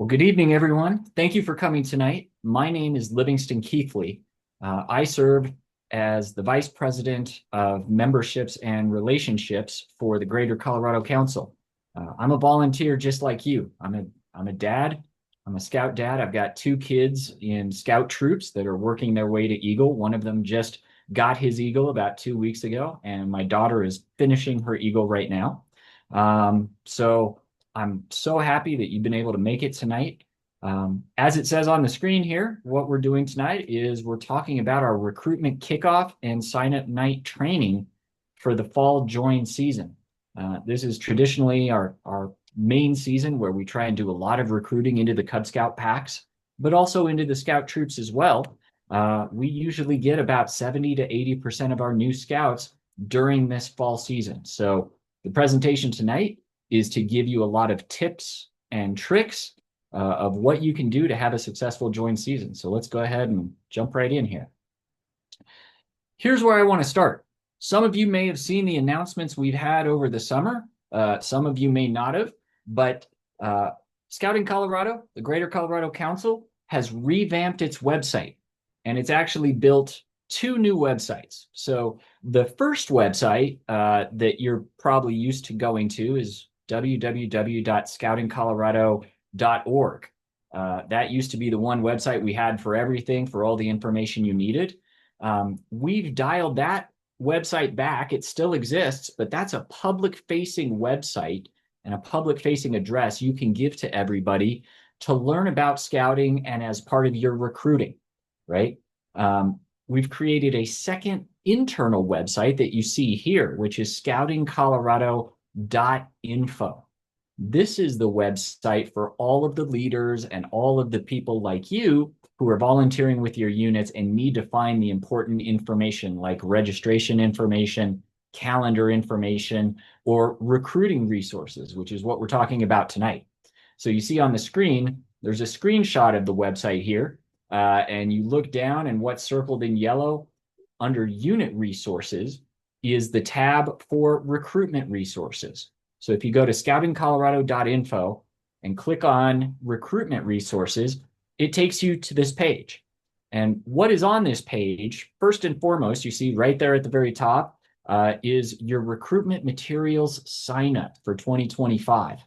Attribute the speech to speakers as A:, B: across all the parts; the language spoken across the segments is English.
A: Well, good evening, everyone. Thank you for coming tonight. My name is Livingston Keithley. I serve as the Vice President of Memberships and Relationships for the Greater Colorado Council. I'm a volunteer just like you. I'm a dad. I'm a scout dad. I've got two kids in scout troops that are working their way to Eagle. One of them just got his Eagle about 2 weeks ago, and my daughter is finishing her Eagle right now. So I'm so happy that you've been able to make it tonight. As it says on the screen here, what we're doing tonight is we're talking about our recruitment kickoff and sign up night training for the fall join season. This is traditionally our main season where we try and do a lot of recruiting into the Cub Scout packs, but also into the Scout troops as well. We usually get about 70 to 80% of our new scouts during this fall season. So the presentation tonight is to give you a lot of tips and tricks of what you can do to have a successful join season. So let's go ahead and jump right in here. Here's where I want to start. Some of you may have seen the announcements we've had over the summer. Some of you may not have, but Scouting Colorado, the Greater Colorado Council, has revamped its website, and it's actually built two new websites. So the first website that you're probably used to going to is www.scoutingcolorado.org. That used to be the one website we had for everything, for all the information you needed. We've dialed that website back. It still exists, but that's a public-facing website and a public-facing address you can give to everybody to learn about scouting and as part of your recruiting, right? We've created a second internal website that you see here, which is scoutingcolorado.info. This is the website for all of the leaders and all of the people like you who are volunteering with your units and need to find the important information like registration information, calendar information, or recruiting resources, which is what we're talking about tonight. So you see on the screen, there's a screenshot of the website here, and you look down, and what's circled in yellow under unit resources is the tab for recruitment resources. So if you go to scoutingcolorado.info and click on recruitment resources, it takes you to this page. And what is on this page, first and foremost, you see right there at the very top, is your recruitment materials sign up for 2025.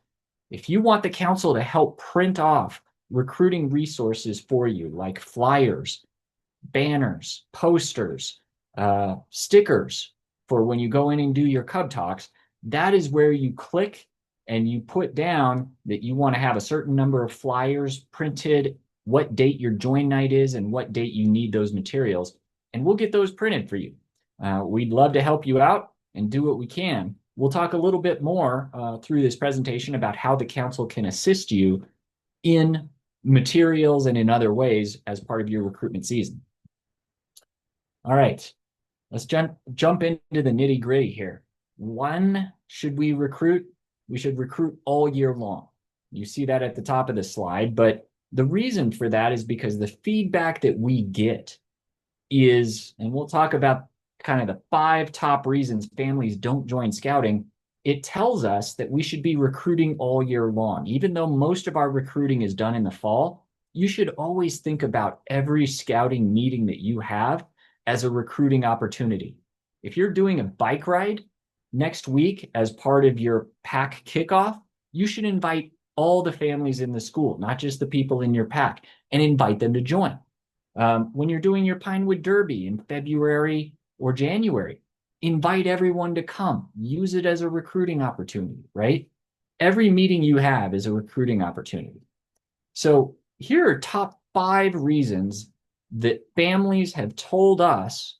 A: If you want the council to help print off recruiting resources for you, like flyers, banners, posters, stickers for when you go in and do your Cub Talks, that is where you click and you put down that you want to have a certain number of flyers printed, what date your join night is, and what date you need those materials. And we'll get those printed for you. We'd love to help you out and do what we can. We'll talk a little bit more through this presentation about how the council can assist you in materials and in other ways as part of your recruitment season. All right, let's jump into the nitty gritty here. When should we recruit? We should recruit all year long. You see that at the top of the slide, but the reason for that is because the feedback that we get is, and we'll talk about kind of the 5 top reasons families don't join scouting. It tells us that we should be recruiting all year long. Even though most of our recruiting is done in the fall, you should always think about every scouting meeting that you have as a recruiting opportunity. If you're doing a bike ride next week as part of your pack kickoff, you should invite all the families in the school, not just the people in your pack, and invite them to join. When you're doing your Pinewood Derby in February or January, invite everyone to come. Use it as a recruiting opportunity, right? Every meeting you have is a recruiting opportunity. So here are top 5 reasons that families have told us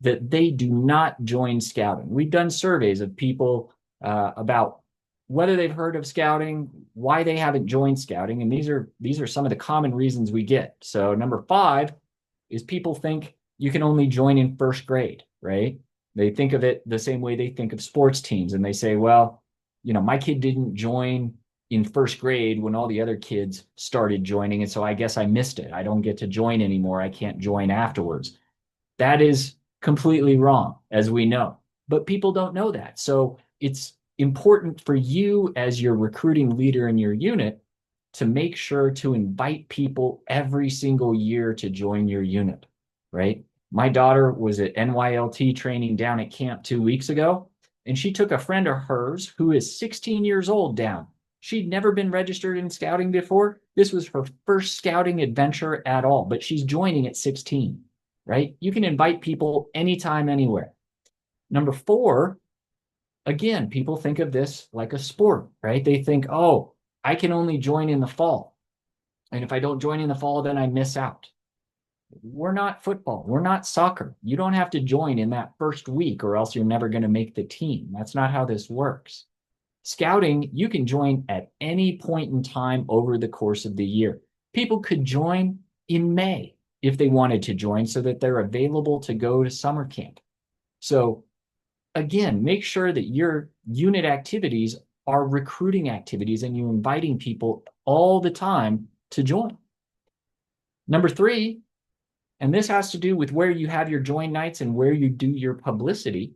A: that they do not join scouting. We've done surveys of people about whether they've heard of scouting, why they haven't joined scouting, and these are some of the common reasons we get. So number 5 is people think you can only join in first grade, right? They think of it the same way they think of sports teams, and they say, well, my kid didn't join in first grade when all the other kids started joining, and so I guess I missed it. I don't get to join anymore. I can't join afterwards. That is completely wrong, as we know, but people don't know that. So it's important for you as your recruiting leader in your unit to make sure to invite people every single year to join your unit, right? My daughter was at NYLT training down at camp 2 weeks ago, and she took a friend of hers who is 16 years old down. She'd never been registered in scouting before. This was her first scouting adventure at all, but she's joining at 16, right? You can invite people anytime, anywhere. Number 4, again, people think of this like a sport, right? They think, oh, I can only join in the fall. And if I don't join in the fall, then I miss out. We're not football. We're not soccer. You don't have to join in that first week or else you're never going to make the team. That's not how this works. Scouting, you can join at any point in time over the course of the year. People could join in May if they wanted to join so that they're available to go to summer camp. So again, make sure that your unit activities are recruiting activities and you're inviting people all the time to join. Number 3, and this has to do with where you have your join nights and where you do your publicity.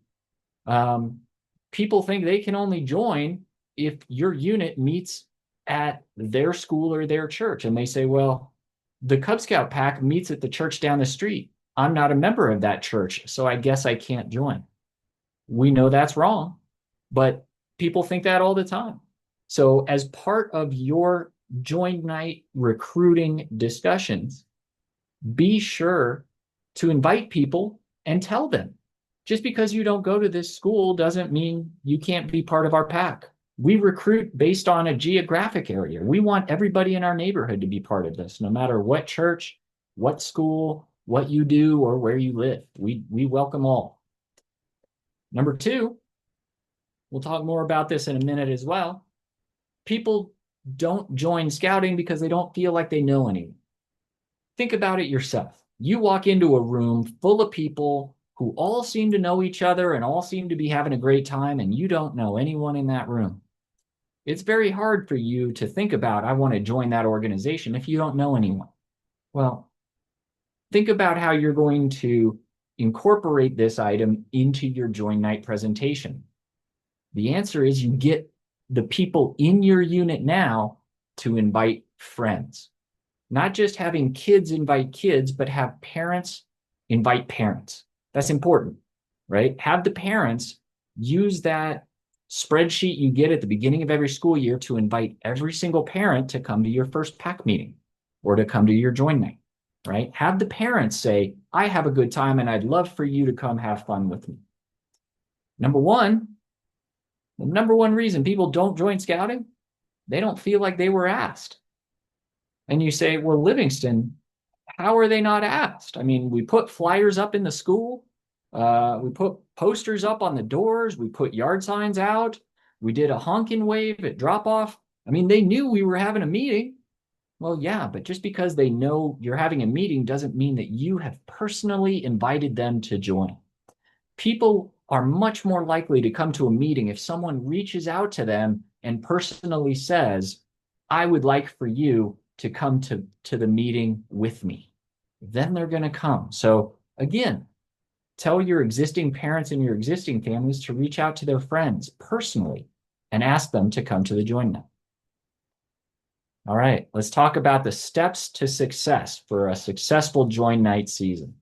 A: People think they can only join if your unit meets at their school or their church. And they say, well, the Cub Scout pack meets at the church down the street. I'm not a member of that church, so I guess I can't join. We know that's wrong, but people think that all the time. So as part of your join night recruiting discussions, be sure to invite people and tell them. Just because you don't go to this school doesn't mean you can't be part of our pack. We recruit based on a geographic area. We want everybody in our neighborhood to be part of this, no matter what church, what school, what you do, or where you live. We welcome all. Number 2, we'll talk more about this in a minute as well. People don't join scouting because they don't feel like they know anyone. Think about it yourself. You walk into a room full of people who all seem to know each other and all seem to be having a great time, and you don't know anyone in that room. It's very hard for you to think about, I want to join that organization if you don't know anyone. Well, think about how you're going to incorporate this item into your join night presentation. The answer is you get the people in your unit now to invite friends. Not just having kids invite kids, but have parents invite parents. That's important, right? Have the parents use that spreadsheet you get at the beginning of every school year to invite every single parent to come to your first pack meeting or to come to your join night, right? Have the parents say, I have a good time and I'd love for you to come have fun with me. The number one reason people don't join scouting, they don't feel like they were asked. And you say, well, Livingston, how are they not asked? I mean, we put flyers up in the school. We put posters up on the doors. We put yard signs out. We did a honk and wave at drop off. I mean, they knew we were having a meeting. Well, yeah, but just because they know you're having a meeting doesn't mean that you have personally invited them to join. People are much more likely to come to a meeting if someone reaches out to them and personally says, I would like for you to come to the meeting with me. Then they're going to come. So again, tell your existing parents and your existing families to reach out to their friends personally and ask them to come to the join night. All right, let's talk about the steps to success for a successful join night season.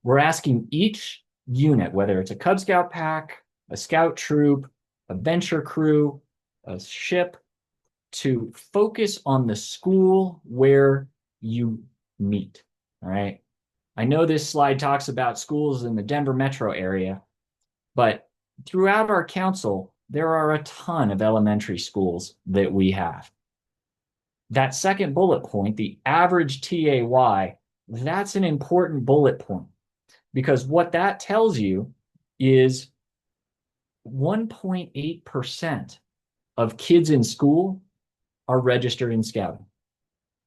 A: We're asking each unit, whether it's a Cub Scout pack, a scout troop, a venture crew, a ship, to focus on the school where you meet. All right. I know this slide talks about schools in the Denver metro area, but throughout our council, there are a ton of elementary schools that we have. That second bullet point, the average TAY, that's an important bullet point because what that tells you is 1.8% of kids in school are registered in scouting.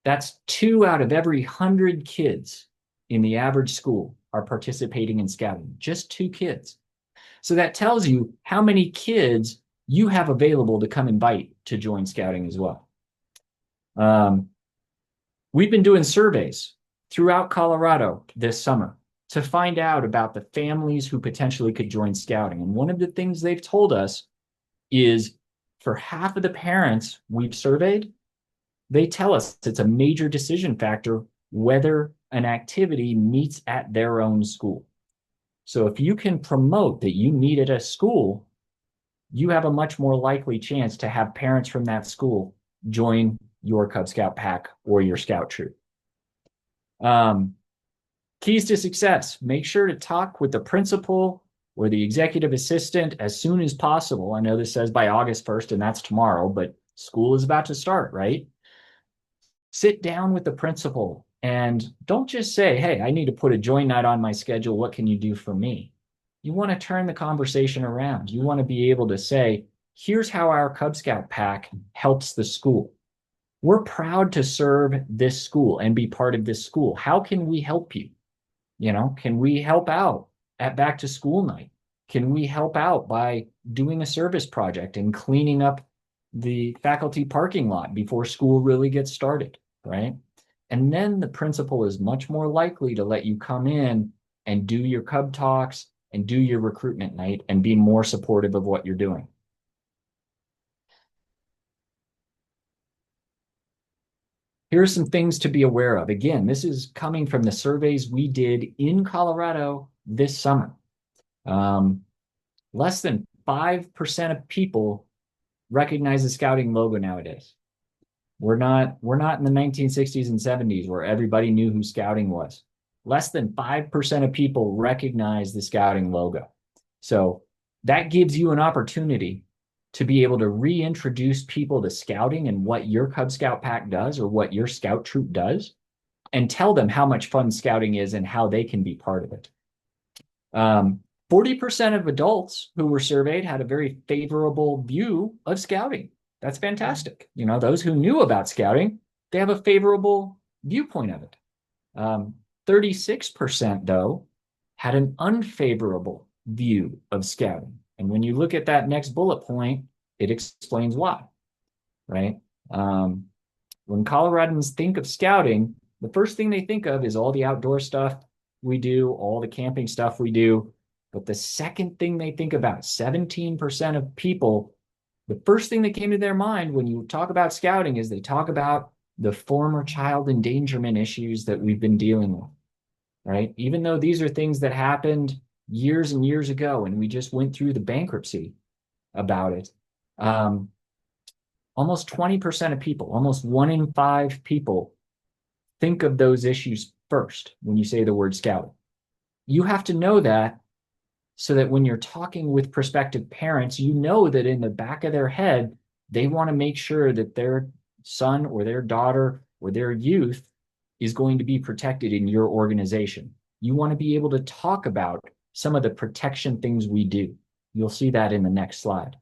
A: That's 2 out of every 100 kids in the average school are participating in scouting, just 2 kids. So that tells you how many kids you have available to come invite to join scouting as well. We've been doing surveys throughout Colorado this summer to find out about the families who potentially could join scouting. And one of the things they've told us is for half of the parents we've surveyed, They tell us it's a major decision factor whether an activity meets at their own school. So if you can promote that you meet at a school, you have a much more likely chance to have parents from that school join your Cub Scout pack or your scout troop. Keys to success. Make sure to talk with the principal or the executive assistant as soon as possible. I know this says by August 1st, and that's tomorrow, but school is about to start, right? Sit down with the principal and don't just say, hey, I need to put a join night on my schedule. What can you do for me? You want to turn the conversation around. You want to be able to say, here's how our Cub Scout pack helps the school. We're proud to serve this school and be part of this school. How can we help you? Can we help out at back to school night? Can we help out by doing a service project and cleaning up the faculty parking lot before school really gets started, right? And then the principal is much more likely to let you come in and do your Cub talks and do your recruitment night and be more supportive of what you're doing. Here are some things to be aware of. Again, this is coming from the surveys we did in Colorado this summer. Less than 5% of people recognize the scouting logo nowadays. We're not in the 1960s and 70s where everybody knew who scouting was. Less than 5% of people recognize the scouting logo. So that gives you an opportunity to be able to reintroduce people to scouting and what your Cub Scout pack does or what your scout troop does, and tell them how much fun scouting is and how they can be part of it. 40% of adults who were surveyed had a very favorable view of scouting. That's fantastic. Those who knew about scouting, they have a favorable viewpoint of it. 36%, though, had an unfavorable view of scouting. And when you look at that next bullet point, it explains why, right? When Coloradans think of scouting, the first thing they think of is all the outdoor stuff we do, all the camping stuff we do. But the second thing they think about, 17% of people, the first thing that came to their mind when you talk about scouting is they talk about the former child endangerment issues that we've been dealing with, right? Even though these are things that happened years and years ago, and we just went through the bankruptcy about it. Almost 20% of people, almost 1 in 5 people think of those issues first when you say the word scouting. You have to know that so that when you're talking with prospective parents, you know that in the back of their head, they want to make sure that their son or their daughter or their youth is going to be protected in your organization. You want to be able to talk about some of the protection things we do. You'll see that in the next slide.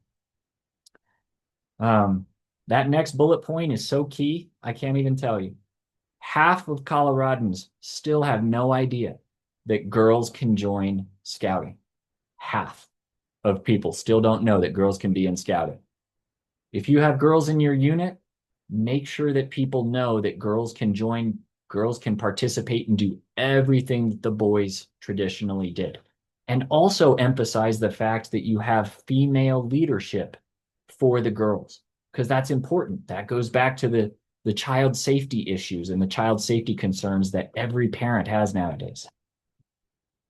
A: That next bullet point is so key, I can't even tell you. Half of Coloradans still have no idea that girls can join scouting. Half of people still don't know that girls can be in scouting. If you have girls in your unit, make sure that people know that girls can join, girls can participate and do everything that the boys traditionally did. And also emphasize the fact that you have female leadership for the girls, because that's important. That goes back to the child safety issues and the child safety concerns that every parent has nowadays.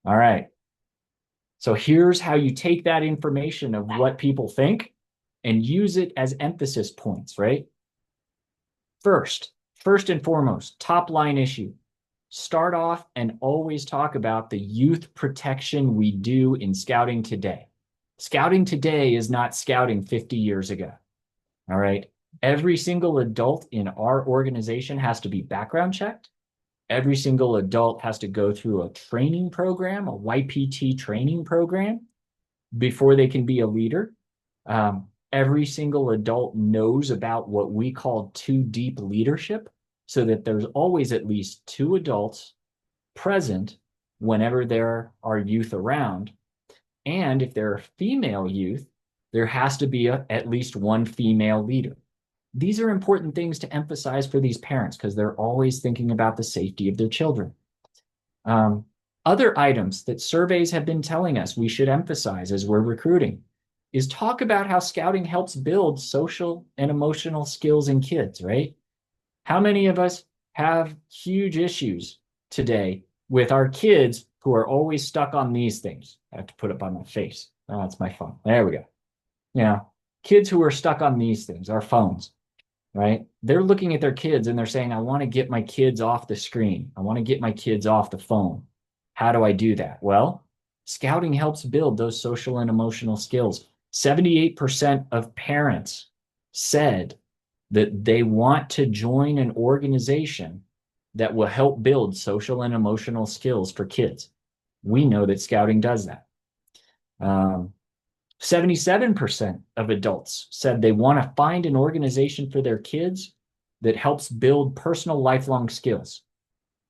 A: All right. So here's how you take that information of what people think and use it as emphasis points, right? First and foremost, top line issue. Start off and always talk about the youth protection we do in scouting today. Scouting today is not scouting 50 years ago. All right. Every single adult in our organization has to be background checked. Every single adult has to go through a training program, a YPT training program, before they can be a leader. Every single adult knows about what we call 2 deep leadership, so that there's always at least 2 adults present whenever there are youth around. And if there are female youth, there has to be at least 1 female leader. These are important things to emphasize for these parents because they're always thinking about the safety of their children. Other items that surveys have been telling us we should emphasize as we're recruiting is talk about how scouting helps build social and emotional skills in kids, right? How many of us have huge issues today with our kids who are always stuck on these things? I have to put it by my face. Oh, that's my phone. There we go. Kids who are stuck on these things, our phones, right? They're looking at their kids and they're saying, I want to get my kids off the screen. I want to get my kids off the phone. How do I do that? Well, scouting helps build those social and emotional skills. 78% of parents said that they want to join an organization that will help build social and emotional skills for kids. We know that scouting does that. 77% of adults said they want to find an organization for their kids that helps build personal lifelong skills.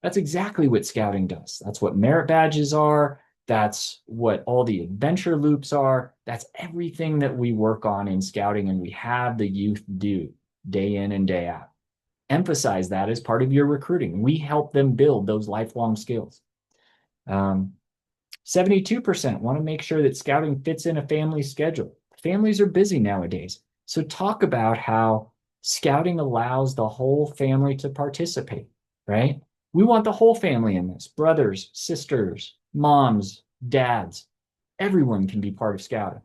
A: That's exactly what scouting does. That's what merit badges are. That's what all the adventure loops are. That's everything that we work on in scouting and we have the youth do day in and day out. Emphasize that as part of your recruiting. We help them build those lifelong skills. 72% want to make sure that scouting fits in a family schedule. Families are busy nowadays. So talk about how scouting allows the whole family to participate, right? We want the whole family in this, brothers, sisters, moms, dads. Everyone can be part of scouting.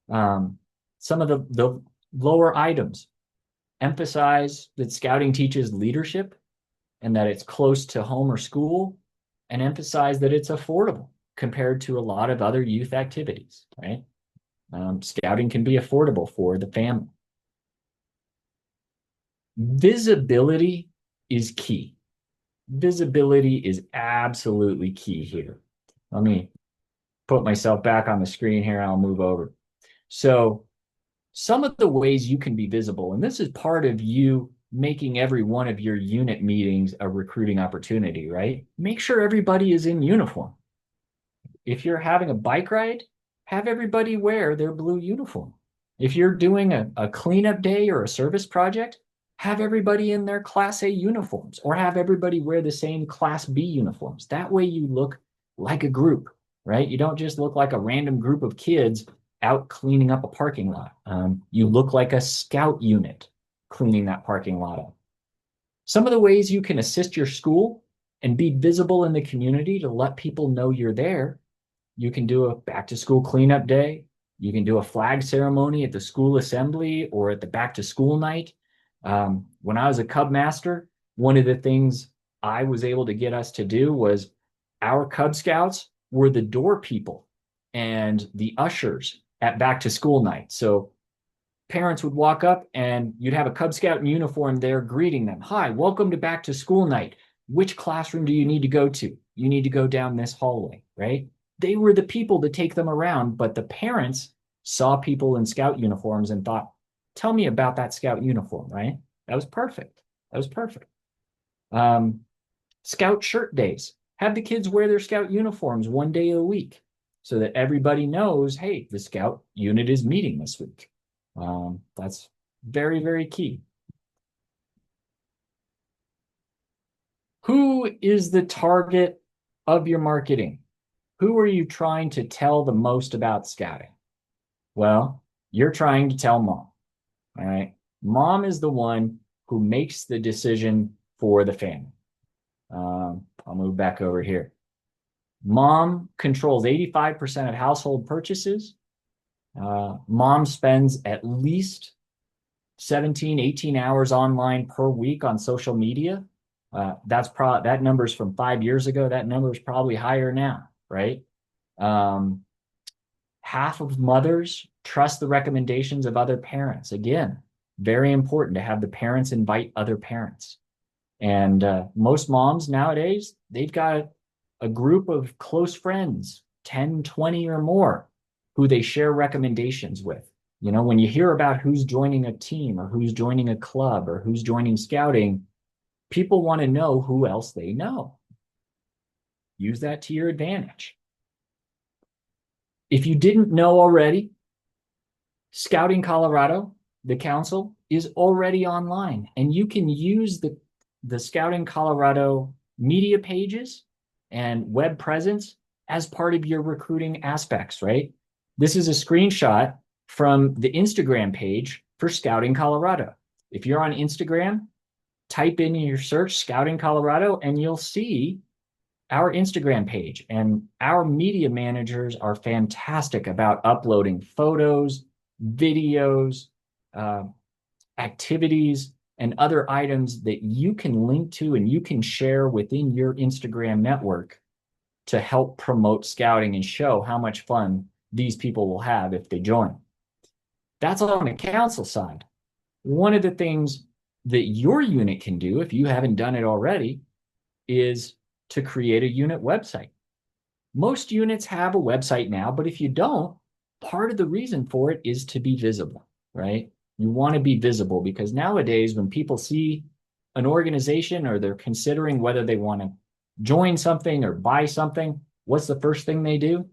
A: Some of the lower items emphasize that scouting teaches leadership and that it's close to home or school, and emphasize that it's affordable compared to a lot of other youth activities, right? Scouting can be affordable for the family. Visibility is key. Visibility is absolutely key here. Let me put myself back on the screen here. I'll move over. So some of the ways you can be visible, and this is part of you making every one of your unit meetings a recruiting opportunity, right? Make sure everybody is in uniform. If you're having a bike ride, have everybody wear their blue uniform. If you're doing a cleanup day or a service project, have everybody in their Class A uniforms or have everybody wear the same Class B uniforms. That way you look like a group, right? You don't just look like a random group of kids out cleaning up a parking lot. You look like a scout unit cleaning that parking lot up. Some of the ways you can assist your school and be visible in the community to let people know you're there. You can do a back to school cleanup day. You can do a flag ceremony at the school assembly or at the back to school night. When I was a Cub Master, one of the things I was able to get us to do was our Cub Scouts were the door people and the ushers at back to school night. So parents would walk up and you'd have a Cub Scout in uniform there greeting them. Hi, welcome to back to school night. Which classroom do you need to go to? You need to go down this hallway, right? They were the people to take them around, but the parents saw people in Scout uniforms and thought, tell me about that Scout uniform, right? That was perfect. That was perfect. Scout shirt days. Have the kids wear their Scout uniforms one day a week so that everybody knows, hey, the Scout unit is meeting this week. That's very, very key. Who is the target of your marketing? Who are you trying to tell the most about scouting? Well, you're trying to tell mom, all right? Mom is the one who makes the decision for the family. I'll move back over here. Mom controls 85% of household purchases. Mom spends at least 17, 18 hours online per week on social media. That number's from 5 years ago. That number is probably higher now, right? Half of mothers trust the recommendations of other parents. Again, very important to have the parents invite other parents. And most moms nowadays, they've got a group of close friends, 10, 20 or more, who they share recommendations with. You know, when you hear about who's joining a team or who's joining a club or who's joining scouting, people want to know who else they know. Use that to your advantage. If you didn't know already, Scouting Colorado, the council, is already online, and you can use the Scouting Colorado media pages and web presence as part of your recruiting aspects, right? This is a screenshot from the Instagram page for Scouting Colorado. If you're on Instagram, type in your search Scouting Colorado and you'll see our Instagram page. And our media managers are fantastic about uploading photos, videos, uh, activities, and other items that you can link to and you can share within your Instagram network to help promote scouting and show how much fun these people will have if they join. That's on the council side. One of the things that your unit can do, if you haven't done it already, is to create a unit website. Most units have a website now, but if you don't, part of the reason for it is to be visible, right? You want to be visible because nowadays when people see an organization or they're considering whether they want to join something or buy something, what's the first thing they do?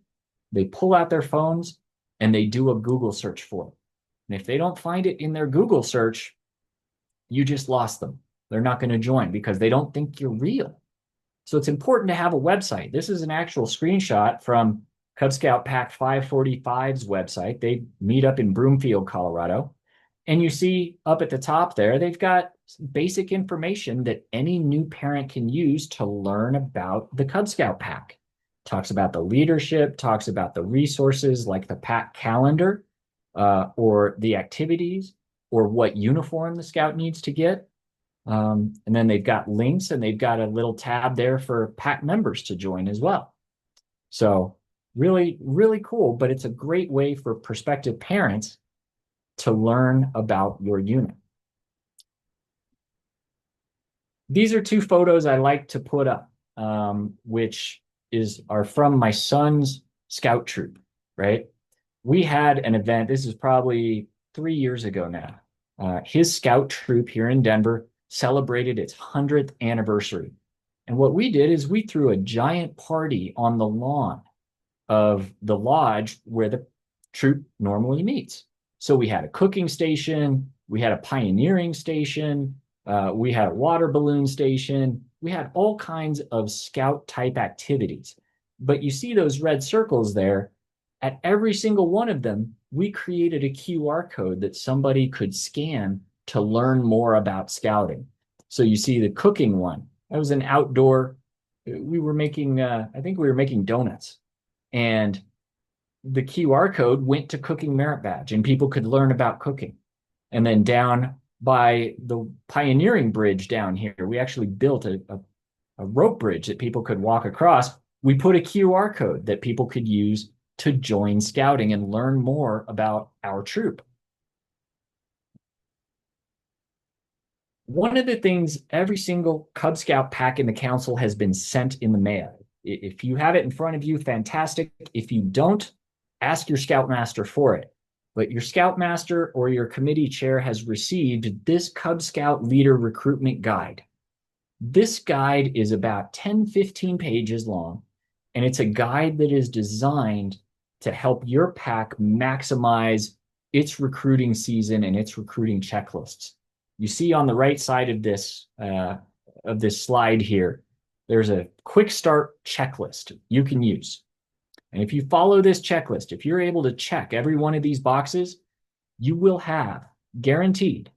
A: They pull out their phones and they do a Google search for it. And if they don't find it in their Google search, you just lost them. They're not going to join because they don't think you're real. So it's important to have a website. This is an actual screenshot from Cub Scout Pack 545's website. They meet up in Broomfield, Colorado. And you see up at the top there, they've got basic information that any new parent can use to learn about the Cub Scout Pack. Talks about the leadership, talks about the resources like the pack calendar, or the activities, or what uniform the scout needs to get. And then they've got links and they've got a little tab there for pack members to join as well. So really, really cool, but it's a great way for prospective parents to learn about your unit. These are two photos I like to put up, which are from my son's scout troop, right? We had an event, this is probably 3 years ago now. His scout troop here in Denver celebrated its 100th anniversary. And what we did is we threw a giant party on the lawn of the lodge where the troop normally meets. So we had a cooking station, we had a pioneering station, we had a water balloon station, we had all kinds of scout type activities. But you see those red circles there, at every single one of them, we created a QR code that somebody could scan to learn more about scouting. So you see the cooking one, that was an outdoor, we were making, I think we were making donuts. And the QR code went to Cooking Merit Badge and people could learn about cooking. And then down by the pioneering bridge down here, we actually built a rope bridge that people could walk across. We put a QR code that people could use to join scouting and learn more about our troop. One of the things, every single Cub Scout pack in the council has been sent in the mail. If you have it in front of you, fantastic. If you don't, ask your Scoutmaster for it. But your Scoutmaster or your committee chair has received this Cub Scout Leader Recruitment Guide. This guide is about 10, 15 pages long, and it's a guide that is designed to help your pack maximize its recruiting season and its recruiting checklists. You see on the right side of this slide here, there's a quick start checklist you can use. And if you follow this checklist, if you're able to check every one of these boxes, you will have, guaranteed,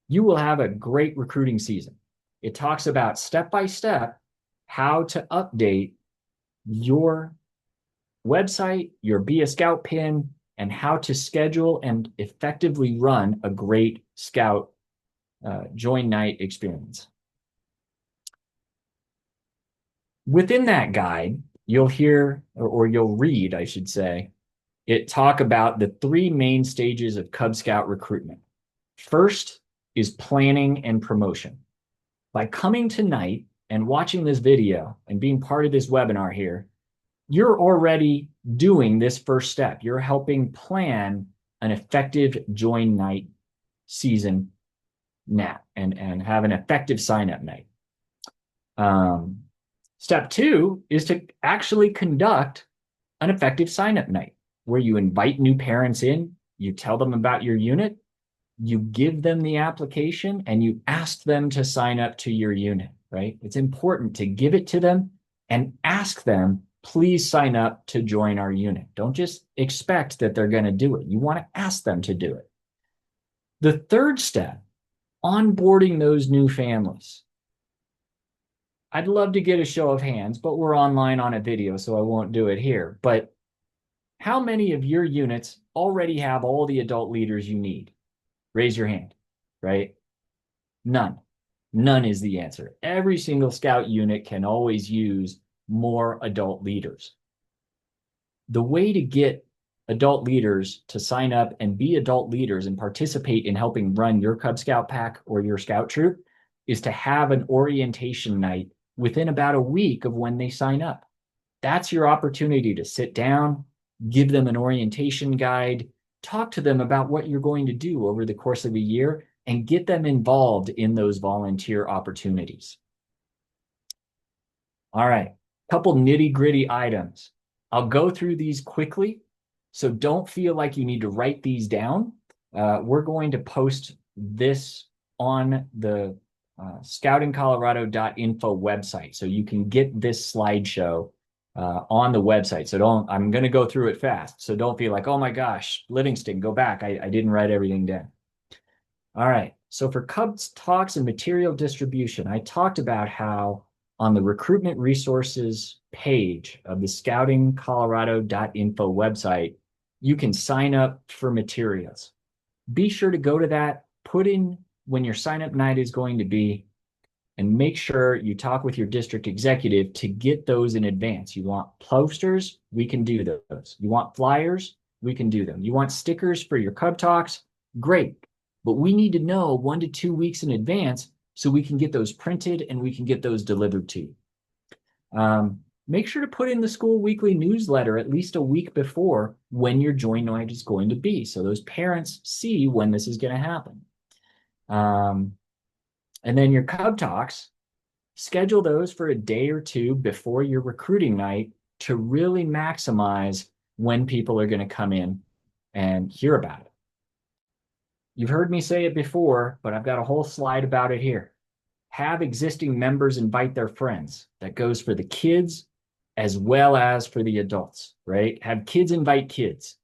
A: you will have a great recruiting season. It talks about step-by-step how to update your website, your Be a Scout pin, and how to schedule and effectively run a great Scout join night experience. Within that guide, you'll hear, or you'll read, I should say, it talk about the 3 main stages of Cub Scout recruitment. First is planning and promotion. By coming tonight and watching this video and being part of this webinar here, you're already doing this first step. You're helping plan an effective join night season now and have an effective sign-up night. Step 2 is to actually conduct an effective sign-up night where you invite new parents in, you tell them about your unit, you give them the application, and you ask them to sign up to your unit, right? It's important to give it to them and ask them, please sign up to join our unit. Don't just expect that they're going to do it. You want to ask them to do it. The third step onboarding those new families. I'd love to get a show of hands, but we're online on a video, so I won't do it here. But how many of your units already have all the adult leaders you need? Raise your hand, right? None. None is the answer. Every single scout unit can always use more adult leaders. The way to get adult leaders to sign up and be adult leaders and participate in helping run your Cub Scout pack or your scout troop is to have an orientation night within about a week of when they sign up. That's your opportunity to sit down, give them an orientation guide, talk to them about what you're going to do over the course of a year, and get them involved in those volunteer opportunities. All right, couple nitty-gritty items. I'll go through these quickly, so don't feel like you need to write these down. We're going to post this on the scoutingcolorado.info website, so you can get this slideshow on the website. So I'm going to go through it fast. So don't feel like, oh my gosh, Livingston, go back. I didn't write everything down. All right. So for Cubs talks and material distribution, I talked about how on the recruitment resources page of the scoutingcolorado.info website, you can sign up for materials. Be sure to go to that, put in when your sign up night is going to be, and make sure you talk with your district executive to get those in advance. You want posters? We can do those. You want flyers? We can do them. You want stickers for your Cub Talks? Great. But we need to know 1 to 2 weeks in advance so we can get those printed and we can get those delivered to you. Make sure to put in the school weekly newsletter at least a week before when your join night is going to be, so those parents see when this is going to happen. And then your Cub Talks, schedule those for a day or two before your recruiting night to really maximize when people are going to come in and hear about it. You've heard me say it before, but I've got a whole slide about it here. Have existing members invite their friends. That goes for the kids as well as for the adults, right? Have kids invite kids.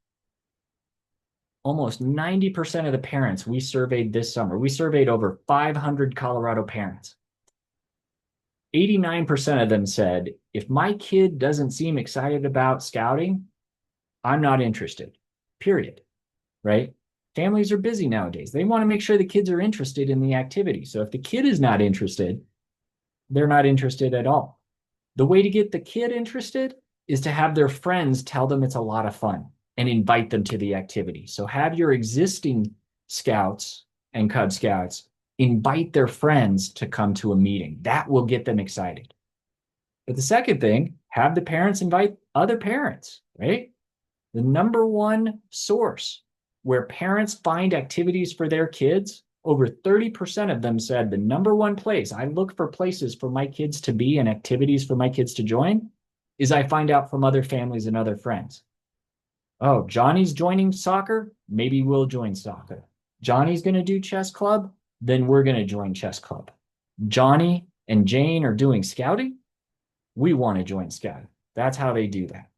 A: Almost 90% of the parents we surveyed this summer, we surveyed over 500 Colorado parents. 89% of them said, if my kid doesn't seem excited about scouting, I'm not interested, period, right? Families are busy nowadays. They want to make sure the kids are interested in the activity. So if the kid is not interested, they're not interested at all. The way to get the kid interested is to have their friends tell them it's a lot of fun and invite them to the activity. So have your existing scouts and Cub Scouts invite their friends to come to a meeting. That will get them excited. But the second thing, have the parents invite other parents, right? The number one source where parents find activities for their kids, over 30% of them said the number one place I look for places for my kids to be and activities for my kids to join is I find out from other families and other friends. Oh, Johnny's joining soccer? Maybe we'll join soccer. Johnny's going to do chess club? Then we're going to join chess club. Johnny and Jane are doing scouting? We want to join scouting. That's how they do that.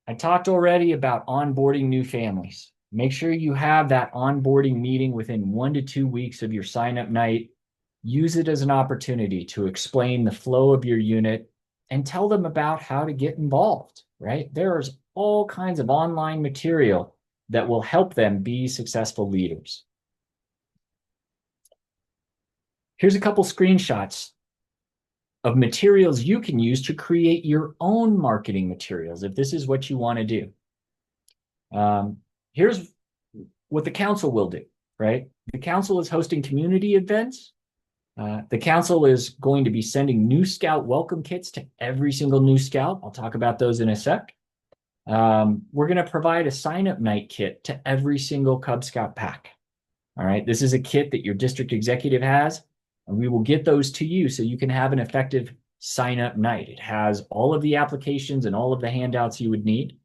A: I talked already about onboarding new families. Make sure you have that onboarding meeting within 1 to 2 weeks of your sign-up night. Use it as an opportunity to explain the flow of your unit and tell them about how to get involved, right? There's all kinds of online material that will help them be successful leaders. Here's a couple screenshots of materials you can use to create your own marketing materials if this is what you want to do. Here's what the council will do, right? The council is hosting community events. The council is going to be sending new scout welcome kits to every single new scout. I'll talk about those in a sec. We're going to provide a sign-up night kit to every single Cub Scout pack. All right, this is a kit that your district executive has, and we will get those to you so you can have an effective sign-up night. It has all of the applications and all of the handouts you would need.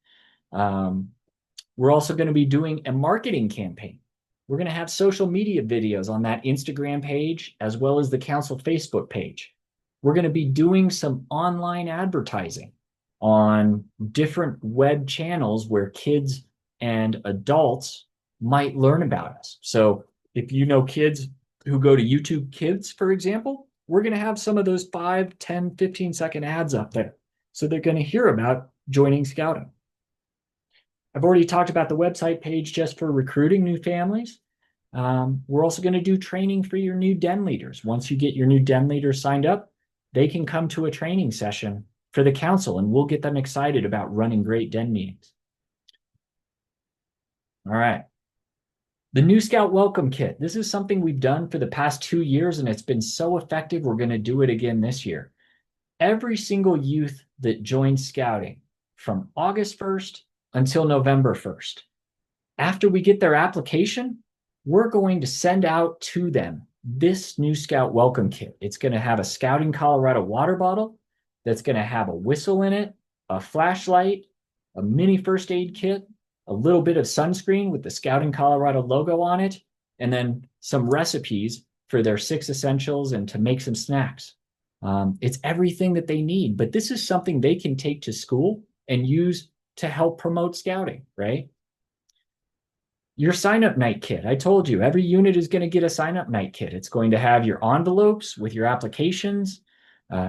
A: We're also going to be doing a marketing campaign. We're going to have social media videos on that Instagram page as well as the council Facebook page. We're going to be doing some online advertising on different web channels where kids and adults might learn about us. So If you know kids who go to YouTube Kids, for example, we're going to have some of those 5, 10, 15-second ads up there. So they're going to hear about joining scouting. I've already talked about the website page just for recruiting new families. We're also going to do training for your new den leaders. Once you get your new den leaders signed up, they can come to a training session for the council, and we'll get them excited about running great den meetings. All right. The New Scout Welcome Kit. This is something we've done for the past 2 years, and it's been so effective, we're going to do it again this year. Every single youth that joins scouting from August 1st until November 1st, after we get their application, we're going to send out to them this New Scout Welcome Kit. It's going to have a Scouting Colorado water bottle that's going to have a whistle in it, a flashlight, a mini first aid kit, a little bit of sunscreen with the Scouting Colorado logo on it, and then some recipes for their 6 essentials and to make some snacks. It's everything that they need, but this is something they can take to school and use to help promote scouting, right? Your sign-up night kit. I told you, every unit is going to get a sign-up night kit. It's going to have your envelopes with your applications,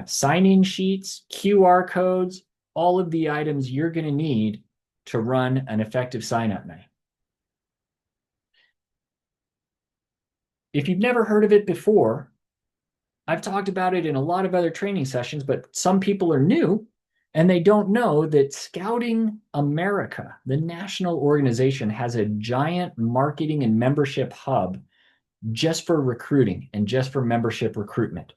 A: sign-in sheets, QR codes, all of the items you're going to need to run an effective sign-up night. If you've never heard of it before, I've talked about it in a lot of other training sessions, but some people are new and they don't know that Scouting America, the national organization, has a giant marketing and membership hub just for recruiting and just for membership recruitment.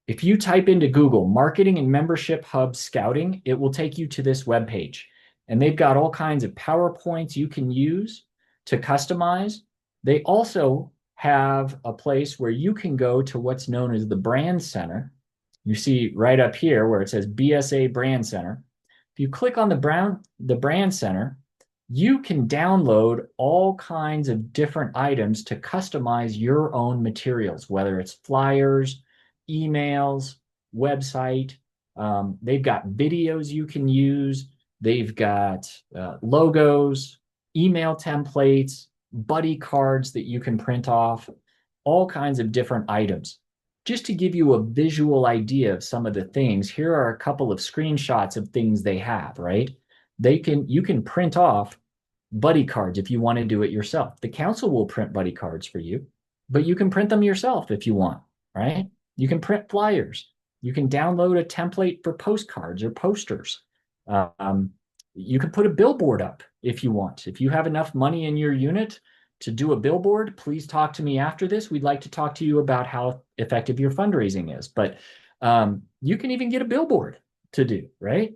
A: If you type into Google Marketing and Membership Hub Scouting, it will take you to this webpage. And they've got all kinds of PowerPoints you can use to customize. They also have a place where you can go to what's known as the Brand Center. You see right up here where it says BSA Brand Center. If you click on the Brand Center, you can download all kinds of different items to customize your own materials, whether it's flyers, emails, website. They've got videos you can use. They've got logos, email templates, buddy cards that you can print off, all kinds of different items. Just to give you a visual idea of some of the things, here are a couple of screenshots of things they have, right? You can print off buddy cards if you want to do it yourself. The council will print buddy cards for you, but you can print them yourself if you want, right? You can print flyers. You can download a template for postcards or posters. You can put a billboard up if you want. If you have enough money in your unit to do a billboard, please talk to me after this. We'd like to talk to you about how effective your fundraising is. But you can even get a billboard to do, right?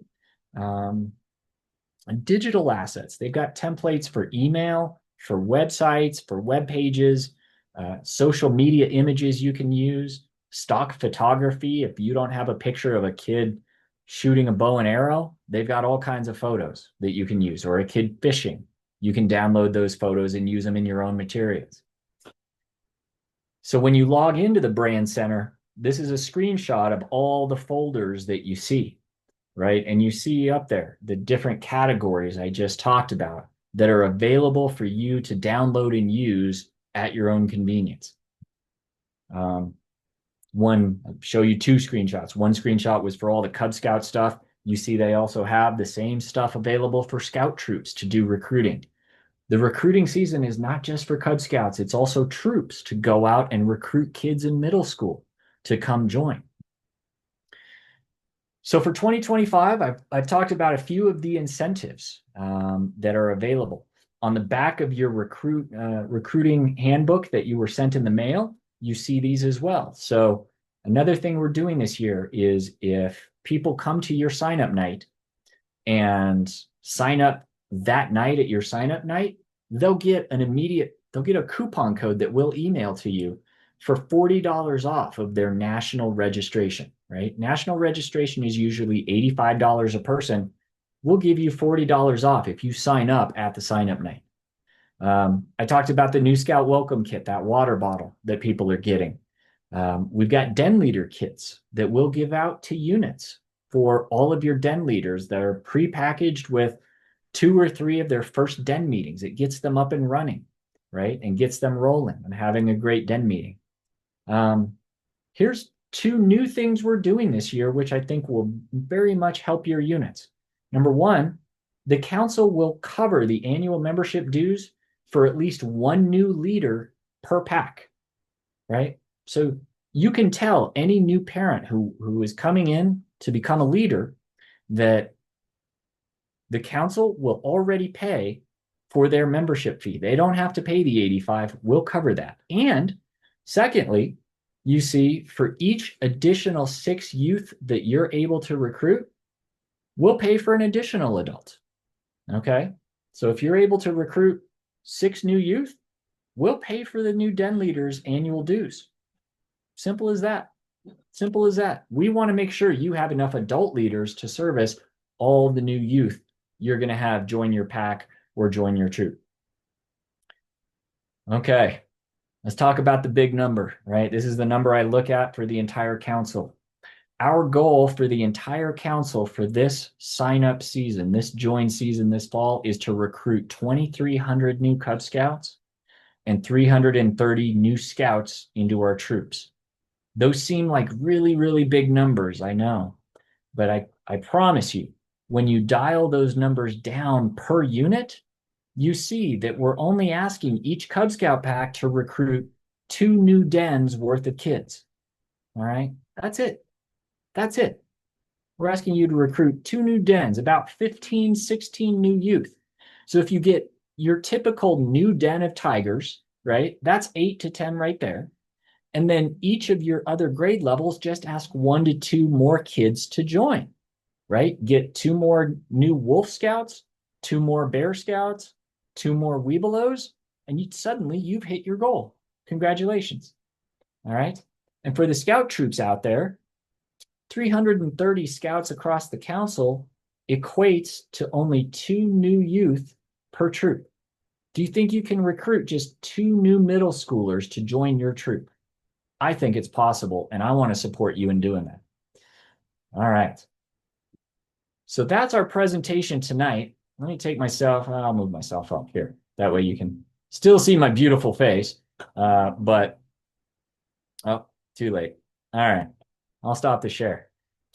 A: Digital assets. They've got templates for email, for websites, for web pages, social media images you can use, stock photography. If you don't have a picture of a kid shooting a bow and arrow, they've got all kinds of photos that you can use, or a kid fishing. You can download those photos and use them in your own materials. So when you log into the Brand Center, this is a screenshot of all the folders that you see, right? And you see up there the different categories I just talked about that are available for you to download and use at your own convenience. I'll show you 2 screenshots. One screenshot was for all the Cub Scout stuff. You see they also have the same stuff available for Scout troops to do recruiting. The recruiting season is not just for Cub Scouts. It's also troops to go out and recruit kids in middle school to come join. So for 2025, I've talked about a few of the incentives that are available. On the back of your recruiting handbook that you were sent in the mail, you see these as well. So another thing we're doing this year is if people come to your sign-up night and sign up that night at your sign-up night, they'll get a coupon code that we'll email to you for $40 off of their national registration, right? National registration is usually $85 a person. We'll give you $40 off if you sign up at the sign-up night. I talked about the New Scout Welcome Kit, that water bottle that people are getting. We've got den leader kits that we'll give out to units for all of your den leaders that are prepackaged with 2 or 3 of their first den meetings. It gets them up and running. right? And gets them rolling and having a great den meeting. Here's two new things we're doing this year, which I think will very much help your units. Number one, the council will cover the annual membership dues for at least one new leader per pack, right? So you can tell any new parent who is coming in to become a leader that the council will already pay for their membership fee. They don't have to pay the 85. We'll cover that. And secondly, you see, for each additional 6 youth that you're able to recruit, we'll pay for an additional adult. Okay? So if you're able to recruit 6 new youth, we'll pay for the new den leader's annual dues. Simple as that. Simple as that. We want to make sure you have enough adult leaders to service all the new youth you're going to have join your pack or join your troop. Okay. Let's talk about the big number, right? This is the number I look at for the entire council. Our goal for the entire council for this sign-up season, this join season this fall, is to recruit 2,300 new Cub Scouts and 330 new Scouts into our troops. Those seem like really, really big numbers, I know. But I promise you, when you dial those numbers down per unit, you see that we're only asking each Cub Scout pack to recruit 2 new dens worth of kids. All right, that's it. That's it. We're asking you to recruit 2 new dens, about 15, 16 new youth. So if you get your typical new den of tigers, right, that's 8 to 10 right there. And then each of your other grade levels, just ask 1 to 2 more kids to join, right? Get 2 more new Wolf Scouts, 2 more Bear Scouts, 2 more Webelos, and suddenly you've hit your goal. Congratulations. All right. And for the scout troops out there, 330 scouts across the council equates to only 2 new youth per troop. Do you think you can recruit just 2 new middle schoolers to join your troop? I think it's possible, and I want to support you in doing that. All right. So that's our presentation tonight. Let me take myself, I'll move myself up here. That way you can still see my beautiful face, but, oh, too late. All right, I'll stop the share.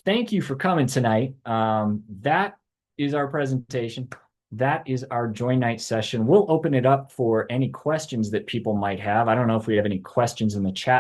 A: Thank you for coming tonight. That is our presentation. That is our join night session. We'll open it up for any questions that people might have. I don't know if we have any questions in the chat